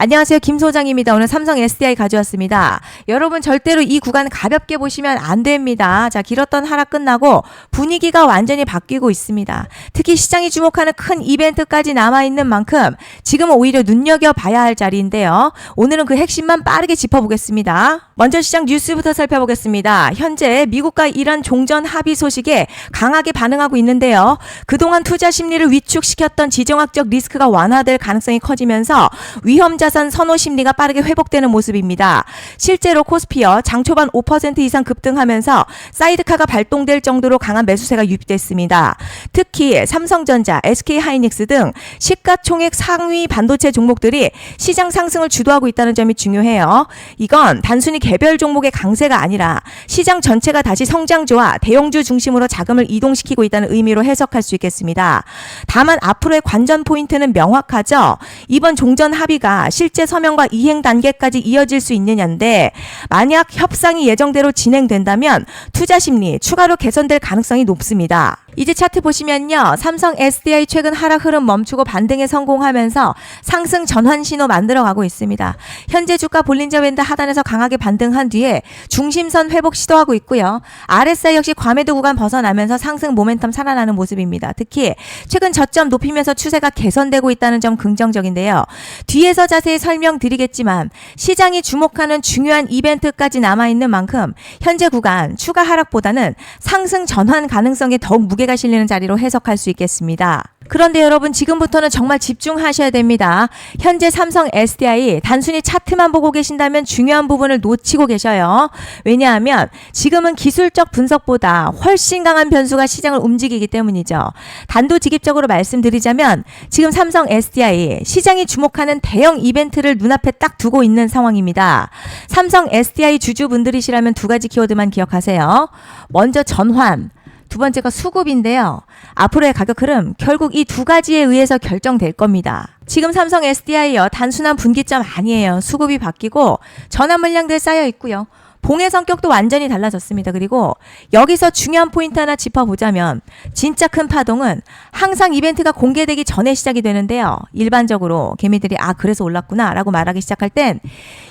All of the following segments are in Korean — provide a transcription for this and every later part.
안녕하세요. 김 소장입니다. 오늘 삼성 SDI 가져왔습니다. 여러분 절대로 이 구간 가볍게 보시면 안 됩니다. 자, 길었던 하락 끝나고 분위기가 완전히 바뀌고 있습니다. 특히 시장이 주목하는 큰 이벤트까지 남아있는 만큼 지금은 오히려 눈여겨봐야 할 자리인데요. 오늘은 그 핵심만 빠르게 짚어보겠습니다. 먼저 시장 뉴스부터 살펴보겠습니다. 현재 미국과 이란 종전 합의 소식에 강하게 반응하고 있는데요. 그동안 투자 심리를 위축시켰던 지정학적 리스크가 완화될 가능성이 커지면서 위험자산 선호 심리가 빠르게 회복되는 모습입니다. 실제로 코스피어 장 초반 5% 이상 급등하면서 사이드카가 발동될 정도로 강한 매수세가 유입됐습니다. 특히 삼성전자, SK하이닉스 등 시가총액 상위 반도체 종목들이 시장 상승을 주도하고 있다는 점이 중요해요. 이건 단순히 개별 종목의 강세가 아니라 시장 전체가 다시 성장주와 대형주 중심으로 자금을 이동시키고 있다는 의미로 해석할 수 있겠습니다. 다만 앞으로의 관전 포인트는 명확하죠. 이번 종전 합의가 실제 서명과 이행 단계까지 이어질 수 있느냐인데, 만약 협상이 예정대로 진행된다면 투자 심리 추가로 개선될 가능성이 높습니다. 이제 차트 보시면요. 삼성 SDI 최근 하락 흐름 멈추고 반등에 성공하면서 상승 전환 신호 만들어가고 있습니다. 현재 주가 볼린저 밴드 하단에서 강하게 반등한 뒤에 중심선 회복 시도하고 있고요. RSI 역시 과매도 구간 벗어나면서 상승 모멘텀 살아나는 모습입니다. 특히 최근 저점 높이면서 추세가 개선되고 있다는 점 긍정적인데요. 뒤에서 자세히 설명드리겠지만 시장이 주목하는 중요한 이벤트까지 남아있는 만큼 현재 구간 추가 하락보다는 상승 전환 가능성에 더욱 무게가 실리는 자리로 해석할 수 있겠습니다. 그런데 여러분, 지금부터는 정말 집중하셔야 됩니다. 현재 삼성 SDI 단순히 차트만 보고 계신다면 중요한 부분을 놓치고 계셔요. 왜냐하면 지금은 기술적 분석보다 훨씬 강한 변수가 시장을 움직이기 때문이죠. 단도직입적으로 말씀드리자면 지금 삼성 SDI 시장이 주목하는 대형 이벤트를 눈앞에 딱 두고 있는 상황입니다. 삼성 SDI 주주분들이시라면 두 가지 키워드만 기억하세요. 먼저 전환, 두 번째가 수급인데요. 앞으로의 가격 흐름 결국 이 두 가지에 의해서 결정될 겁니다. 지금 삼성 SDI요, 단순한 분기점 아니에요. 수급이 바뀌고 전환 물량들 쌓여 있고요. 봉의 성격도 완전히 달라졌습니다. 그리고 여기서 중요한 포인트 하나 짚어보자면 진짜 큰 파동은 항상 이벤트가 공개되기 전에 시작이 되는데요. 일반적으로 개미들이 그래서 올랐구나 라고 말하기 시작할 땐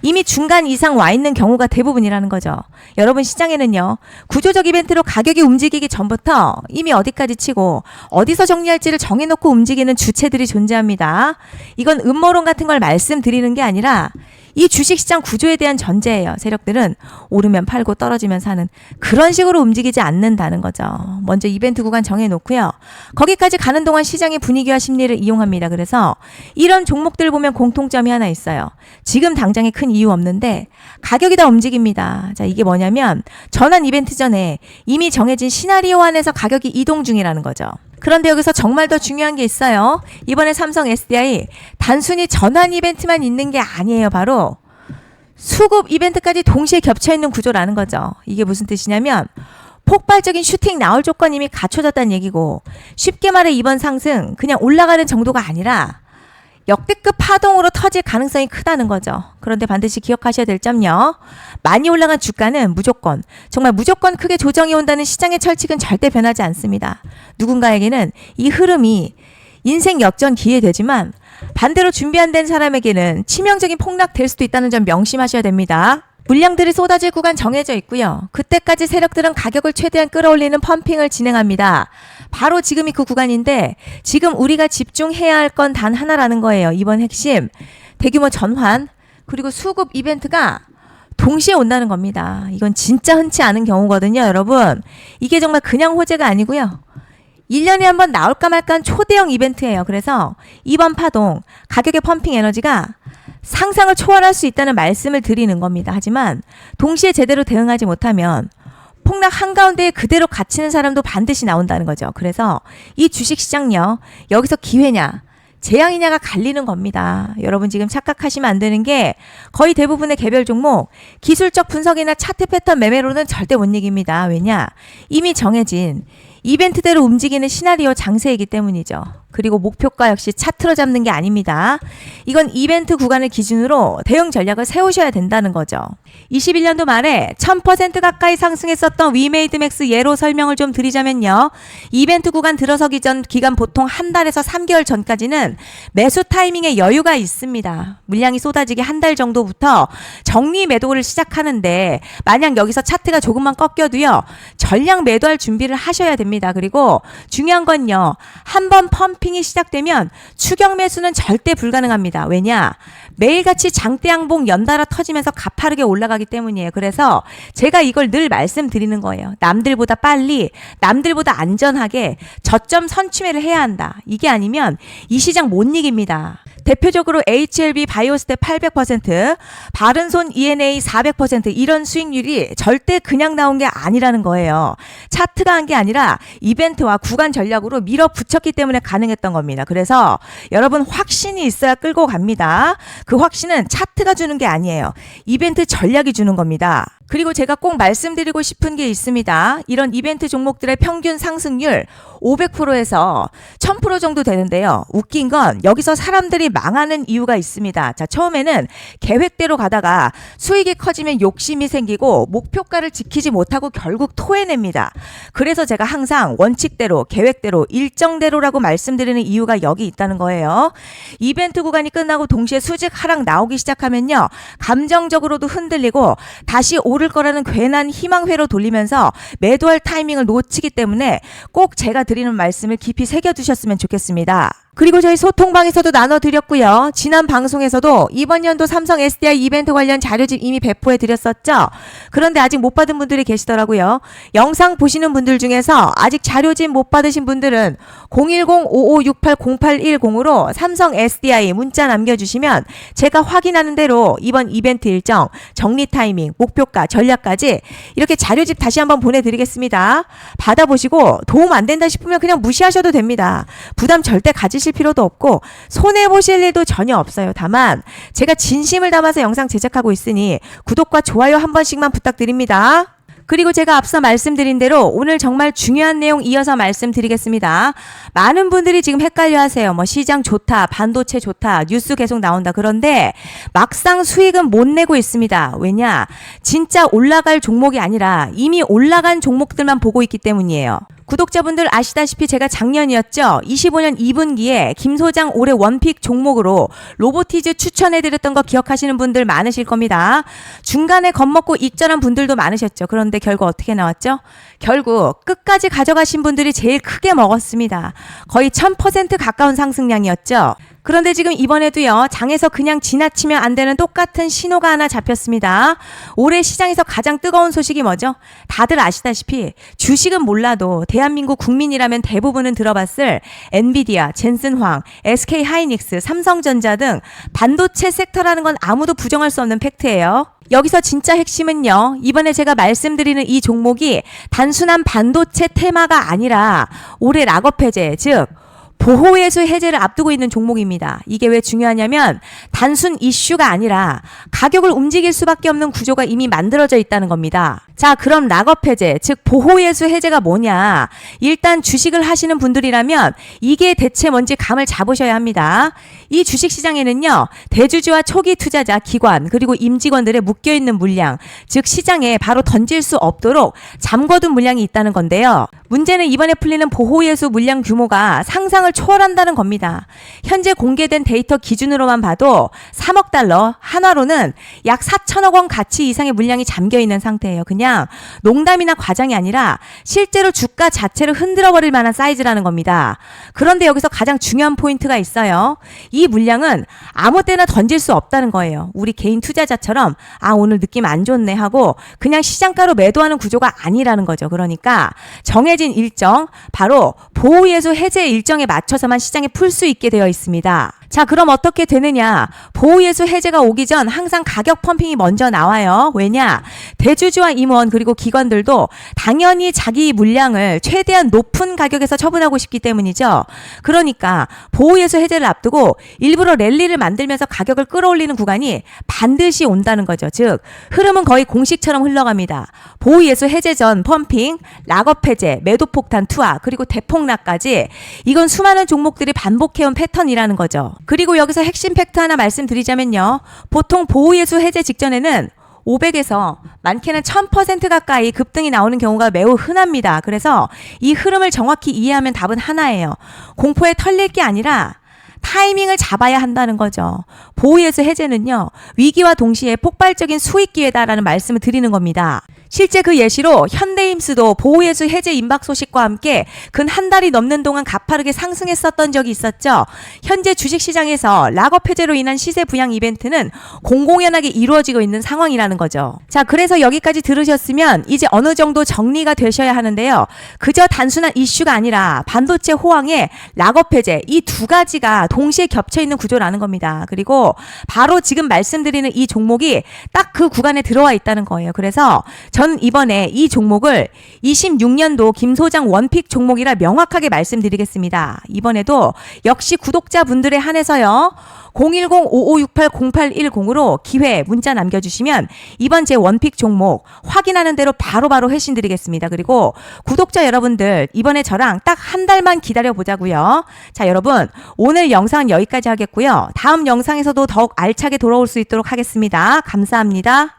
이미 중간 이상 와 있는 경우가 대부분이라는 거죠. 여러분, 시장에는요, 구조적 이벤트로 가격이 움직이기 전부터 이미 어디까지 치고 어디서 정리할지를 정해놓고 움직이는 주체들이 존재합니다. 이건 음모론 같은 걸 말씀드리는 게 아니라 이 주식시장 구조에 대한 전제예요. 세력들은 오르면 팔고 떨어지면 사는 그런 식으로 움직이지 않는다는 거죠. 먼저 이벤트 구간 정해놓고요. 거기까지 가는 동안 시장의 분위기와 심리를 이용합니다. 그래서 이런 종목들 보면 공통점이 하나 있어요. 지금 당장에 큰 이유 없는데 가격이 다 움직입니다. 자, 이게 뭐냐면 전환 이벤트 전에 이미 정해진 시나리오 안에서 가격이 이동 중이라는 거죠. 그런데 여기서 정말 더 중요한 게 있어요. 이번에 삼성 SDI 단순히 전환 이벤트만 있는 게 아니에요. 바로 수급 이벤트까지 동시에 겹쳐있는 구조라는 거죠. 이게 무슨 뜻이냐면 폭발적인 슈팅 나올 조건이 이미 갖춰졌다는 얘기고, 쉽게 말해 이번 상승 그냥 올라가는 정도가 아니라 역대급 파동으로 터질 가능성이 크다는 거죠. 그런데 반드시 기억하셔야 될 점요. 많이 올라간 주가는 정말 무조건 크게 조정이 온다는 시장의 철칙은 절대 변하지 않습니다. 누군가에게는 이 흐름이 인생 역전 기회되지만 반대로 준비 안 된 사람에게는 치명적인 폭락 될 수도 있다는 점 명심하셔야 됩니다. 물량들이 쏟아질 구간 정해져 있고요. 그때까지 세력들은 가격을 최대한 끌어올리는 펌핑을 진행합니다. 바로 지금이 그 구간인데 지금 우리가 집중해야 할 건 단 하나라는 거예요. 이번 핵심 대규모 전환 그리고 수급 이벤트가 동시에 온다는 겁니다. 이건 진짜 흔치 않은 경우거든요. 여러분, 이게 정말 그냥 호재가 아니고요. 1년에 한 번 나올까 말까 한 초대형 이벤트예요. 그래서 이번 파동 가격의 펌핑 에너지가 상상을 초월할 수 있다는 말씀을 드리는 겁니다. 하지만 동시에 제대로 대응하지 못하면 폭락 한가운데에 그대로 갇히는 사람도 반드시 나온다는 거죠. 그래서 이 주식시장요, 여기서 기회냐 재앙이냐가 갈리는 겁니다. 여러분, 지금 착각하시면 안 되는 게 거의 대부분의 개별 종목 기술적 분석이나 차트 패턴 매매로는 절대 못 이깁니다. 왜냐? 이미 정해진 이벤트대로 움직이는 시나리오 장세이기 때문이죠. 그리고 목표가 역시 차트로 잡는 게 아닙니다. 이건 이벤트 구간을 기준으로 대응 전략을 세우셔야 된다는 거죠. 21년도 말에 1000% 가까이 상승했었던 위메이드맥스 예로 설명을 좀 드리자면요. 이벤트 구간 들어서기 전 기간 보통 한 달에서 3개월 전까지는 매수 타이밍에 여유가 있습니다. 물량이 쏟아지기 한 달 정도부터 정리 매도를 시작하는데 만약 여기서 차트가 조금만 꺾여도요. 전량 매도할 준비를 하셔야 됩니다. 그리고 중요한 건요. 한번 펌핑이 시작되면 추격 매수는 절대 불가능합니다. 왜냐? 매일같이 장대 양봉 연달아 터지면서 가파르게 올라가기 때문이에요. 그래서 제가 이걸 늘 말씀드리는 거예요. 남들보다 빨리, 남들보다 안전하게 저점 선취매를 해야 한다. 이게 아니면 이 시장 못 이깁니다. 대표적으로 HLB 바이오스텝 800%, 바른손 ENA 400% 이런 수익률이 절대 그냥 나온 게 아니라는 거예요. 차트가 한 게 아니라 이벤트와 구간 전략으로 밀어붙였기 때문에 가능했던 겁니다. 그래서 여러분 확신이 있어야 끌고 갑니다. 그 확신은 차트가 주는 게 아니에요. 이벤트 전략이 주는 겁니다. 그리고 제가 꼭 말씀드리고 싶은 게 있습니다. 이런 이벤트 종목들의 평균 상승률 500%에서 1000% 정도 되는데요. 웃긴 건 여기서 사람들이 망하는 이유가 있습니다. 자, 처음에는 계획대로 가다가 수익이 커지면 욕심이 생기고 목표가를 지키지 못하고 결국 토해냅니다. 그래서 제가 항상 원칙대로, 계획대로, 일정대로라고 말씀드리는 이유가 여기 있다는 거예요. 이벤트 구간이 끝나고 동시에 수직 하락 나오기 시작하면요. 감정적으로도 흔들리고 다시 오를 거라는 괜한 희망회로 돌리면서 매도할 타이밍을 놓치기 때문에 꼭 제가 드리는 말씀을 깊이 새겨두셨으면 좋겠습니다. 그리고 저희 소통방에서도 나눠드렸고요. 지난 방송에서도 이번 연도 삼성 SDI 이벤트 관련 자료집 이미 배포해드렸었죠. 그런데 아직 못 받은 분들이 계시더라고요. 영상 보시는 분들 중에서 아직 자료집 못 받으신 분들은 010-5568-0810으로 삼성 SDI 문자 남겨주시면 제가 확인하는 대로 이번 이벤트 일정, 정리 타이밍, 목표가, 전략까지 이렇게 자료집 다시 한번 보내드리겠습니다. 받아보시고 도움 안 된다 싶으면 그냥 무시하셔도 됩니다. 부담 절대 가지실 필요도 없고 손해보실 일도 전혀 없어요. 다만 제가 진심을 담아서 영상 제작하고 있으니 구독과 좋아요 한 번씩만 부탁드립니다. 그리고 제가 앞서 말씀드린 대로 오늘 정말 중요한 내용 이어서 말씀드리겠습니다. 많은 분들이 지금 헷갈려 하세요. 뭐 시장 좋다, 반도체 좋다, 뉴스 계속 나온다. 그런데 막상 수익은 못 내고 있습니다. 왜냐? 진짜 올라갈 종목이 아니라 이미 올라간 종목들만 보고 있기 때문이에요. 구독자분들 아시다시피 제가 작년이었죠. 25년 2분기에 김 소장 올해 원픽 종목으로 로보티즈 추천해드렸던 거 기억하시는 분들 많으실 겁니다. 중간에 겁먹고 익절한 분들도 많으셨죠. 그런데 결국 어떻게 나왔죠? 결국 끝까지 가져가신 분들이 제일 크게 먹었습니다. 거의 1000% 가까운 상승량이었죠. 그런데 지금 이번에도요. 장에서 그냥 지나치면 안 되는 똑같은 신호가 하나 잡혔습니다. 올해 시장에서 가장 뜨거운 소식이 뭐죠? 다들 아시다시피 주식은 몰라도 대한민국 국민이라면 대부분은 들어봤을 엔비디아, 젠슨황, SK하이닉스, 삼성전자 등 반도체 섹터라는 건 아무도 부정할 수 없는 팩트예요. 여기서 진짜 핵심은요. 이번에 제가 말씀드리는 이 종목이 단순한 반도체 테마가 아니라 올해 락업 해제, 즉 보호예수 해제를 앞두고 있는 종목입니다. 이게 왜 중요하냐면 단순 이슈가 아니라 가격을 움직일 수밖에 없는 구조가 이미 만들어져 있다는 겁니다. 자, 그럼 락업 해제, 즉 보호예수 해제가 뭐냐? 일단 주식을 하시는 분들이라면 이게 대체 뭔지 감을 잡으셔야 합니다. 이 주식시장에는요. 대주주와 초기 투자자, 기관, 그리고 임직원들의 묶여있는 물량, 즉 시장에 바로 던질 수 없도록 잠궈둔 물량이 있다는 건데요. 문제는 이번에 풀리는 보호예수 물량 규모가 상상을 초월한다는 겁니다. 현재 공개된 데이터 기준으로만 봐도 3억 달러, 한화로는 약 4천억 원 가치 이상의 물량이 잠겨있는 상태예요. 그냥 농담이나 과장이 아니라 실제로 주가 자체를 흔들어버릴 만한 사이즈라는 겁니다. 그런데 여기서 가장 중요한 포인트가 있어요. 이 물량은 아무 때나 던질 수 없다는 거예요. 우리 개인 투자자처럼 오늘 느낌 안 좋네 하고 그냥 시장가로 매도하는 구조가 아니라는 거죠. 그러니까 정해진 일정, 바로 보호예수 해제 일정에 맞춰서만 시장에 풀 수 있게 되어 있습니다. 자, 그럼 어떻게 되느냐? 보호예수 해제가 오기 전 항상 가격 펌핑이 먼저 나와요. 왜냐? 대주주와 임원 그리고 기관들도 당연히 자기 물량을 최대한 높은 가격에서 처분하고 싶기 때문이죠. 그러니까 보호예수 해제를 앞두고 일부러 랠리를 만들면서 가격을 끌어올리는 구간이 반드시 온다는 거죠. 즉, 흐름은 거의 공식처럼 흘러갑니다. 보호예수 해제 전 펌핑, 락업 해제, 매도 폭탄 투하, 그리고 대폭락까지 이건 수많은 종목들이 반복해온 패턴이라는 거죠. 그리고 여기서 핵심 팩트 하나 말씀드리자면요. 보통 보호예수 해제 직전에는 500에서 많게는 1000% 가까이 급등이 나오는 경우가 매우 흔합니다. 그래서 이 흐름을 정확히 이해하면 답은 하나예요. 공포에 털릴 게 아니라 타이밍을 잡아야 한다는 거죠. 보호예수 해제는요, 위기와 동시에 폭발적인 수익 기회다라는 말씀을 드리는 겁니다. 실제 그 예시로 현대임스도 보호예수 해제 임박 소식과 함께 근 한 달이 넘는 동안 가파르게 상승했었던 적이 있었죠. 현재 주식시장에서 락업 해제로 인한 시세 부양 이벤트는 공공연하게 이루어지고 있는 상황이라는 거죠. 자, 그래서 여기까지 들으셨으면 이제 어느 정도 정리가 되셔야 하는데요. 그저 단순한 이슈가 아니라 반도체 호황에 락업 해제 이 두 가지가 동시에 겹쳐있는 구조라는 겁니다. 그리고 바로 지금 말씀드리는 이 종목이 딱 그 구간에 들어와 있다는 거예요. 그래서 전 이번에 이 종목을 26년도 김 소장 원픽 종목이라 명확하게 말씀드리겠습니다. 이번에도 역시 구독자분들에 한해서요. 010-5568-0810으로 기회 문자 남겨주시면 이번 제 원픽 종목 확인하는 대로 바로바로 회신 드리겠습니다. 그리고 구독자 여러분들 이번에 저랑 딱 한 달만 기다려보자고요. 자, 여러분 오늘 영상 여기까지 하겠고요. 다음 영상에서도 더욱 알차게 돌아올 수 있도록 하겠습니다. 감사합니다.